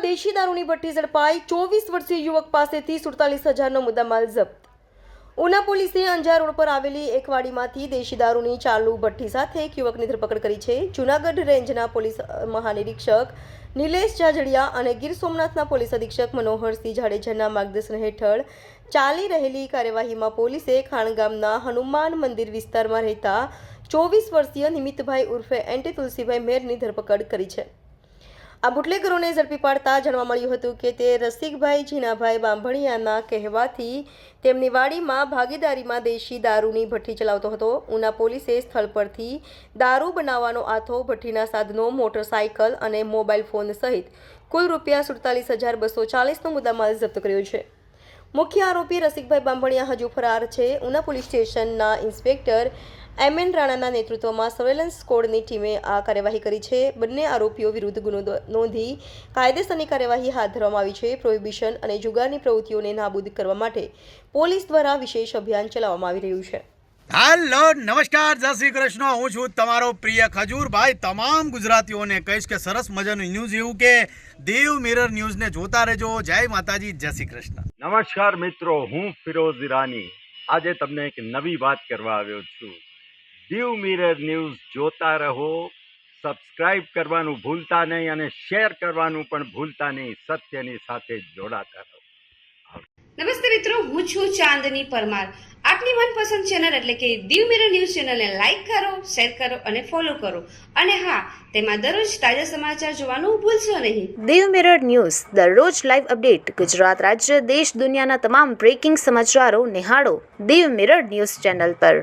ભુજમાં દેશી દારૂની ભઠ્ઠી ઝડપાઈ. 24 વર્ષીય યુવક પાસેથી 47,000નો મુદ્દામાલ જપ્ત. ઉના પોલીસે અંજાર રોડ પર આવેલી એક વાડીમાંથી દેશી દારૂની ચાલુ ભઠ્ઠી સાથે એક યુવકની ધરપકડ કરી છે. જૂનાગઢ રેન્જના પોલીસ મહાનિરીક્ષક નિલેશ જાજડિયા અને ગીર સોમનાથના પોલીસ અધિક્ષક મનોહરસિંહ જાડેજાના માર્ગદર્શન હેઠળ ચાલી રહેલી કાર્યવાહીમાં પોલીસે ખાણ ગામના હનુમાન મંદિર વિસ્તારમાં રહેતા 24 વર્ષીય નિમિતભાઈ ઉર્ફે એન્ટી તુલસીભાઈ મેરની ધરપકડ કરી છે. આ બુટલેગરોને ઝડપી પાડતા જાણવા મળ્યું હતું કે તે રસિકભાઈ જીનાભાઈ બાંભણિયાના કહેવાથી તેમની વાડીમાં ભાગીદારીમાં દેશી દારૂની ભઠ્ઠી ચલાવતો હતો. ઉના પોલીસે સ્થળ પરથી દારૂ બનાવવાનો આથો, ભઠ્ઠીના સાધનો, મોટરસાયકલ અને મોબાઈલ ફોન સહિત કુલ ₹47,240નો મુદ્દામાલ જપ્ત કર્યો છે. મુખ્ય આરોપી રસિકભાઈ બાંભણિયા હજુ ફરાર છે. ઉના પોલીસ સ્ટેશનના ઇન્સ્પેક્ટર એમએન રાણાના નેતૃત્વમાં સર્વેલન્સ સ્કોડની ટીમે આ કાર્યવાહી કરી છે. બંને આરોપીઓ વિરુદ્ધ ગુનો નોંધી કાયદેસરની કાર્યવાહી હાથ ધરવામાં આવી છે. પ્રોહિબિશન અને જુગારની પ્રવૃત્તિઓને નાબૂદ કરવા માટે પોલીસ દ્વારા વિશેષ અભિયાન ચલાવવામાં આવી રહ્યું છે. હેલો, નમસ્કાર, જય શ્રી કૃષ્ણ. હું છું તમારો પ્રિય ખજૂરભાઈ. તમામ ગુજરાતીઓને કહીશ કે સરસ મજાનું ન્યૂઝ એવું કે દેવ મિરર ન્યૂઝને જોતા રહેજો. જય માતાજી, જય શ્રી કૃષ્ણ. નમસ્કાર મિત્રો, હું ફિરોઝ ઈરાની આજે તમને એક નવી વાત કરવા આવ્યો છું. દેવ મિરર ન્યૂઝ જોતા રહો, સબસ્ક્રાઇબ કરવાનું ભૂલતા નહીં અને શેર કરવાનું પણ ભૂલતા નહીં. સત્યની સાથે જોડાતા રહો. નમસ્તે મિત્રો, હું છું ચાંદની પરમાર. આપની મનપસંદ ચેનલ એટલે કે દેવ મિરર ન્યૂઝ ચેનલને લાઈક કરો, શેર કરો અને ફોલો કરો. અને હા, તેમાં દરરોજ તાજા સમાચાર જોવાનું ભૂલશો નહીં. દેવ મિરર ન્યૂઝ દરરોજ લાઈવ અપડેટ. ગુજરાત રાજ્ય, દેશ, દુનિયાના તમામ બ્રેકિંગ સમાચારો નિહાળો દેવ મિરર ન્યૂઝ ચેનલ પર.